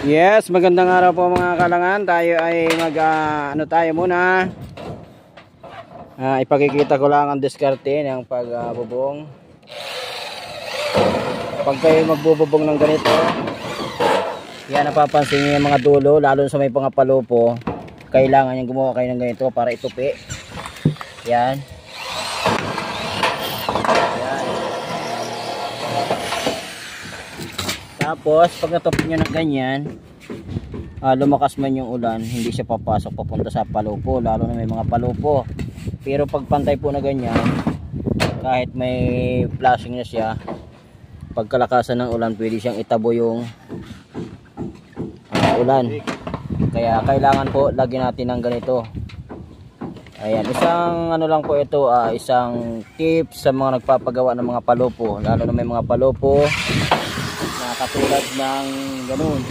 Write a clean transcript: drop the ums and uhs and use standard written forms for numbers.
Yes, magandang araw po mga kalangan. Tayo ay ano tayo muna. Ipakikita ko lang ang diskarte ng pagbubong. Pag kayo magbububong ng ganito, yan napapansin niyo yung mga dulo, lalo sa may mga palupo. Kailangan yung gumawa kayo ng ganito para itupi. Yan. Yan. Tapos pag natupi nyo ng ganyan, lumakas man yung ulan, hindi siya papasok papunta sa palupo, lalo na may mga palupo. Pero pag pantay po na ganyan, kahit may flashing na siya, pagkalakasan ng ulan, pwede siyang itabo yung ulan. Kaya kailangan po lagyan natin ng ganito. Ayan, isang ano lang po ito, isang tips sa mga nagpapagawa ng mga palupo, lalo na may mga palupo na katulad ng ganun.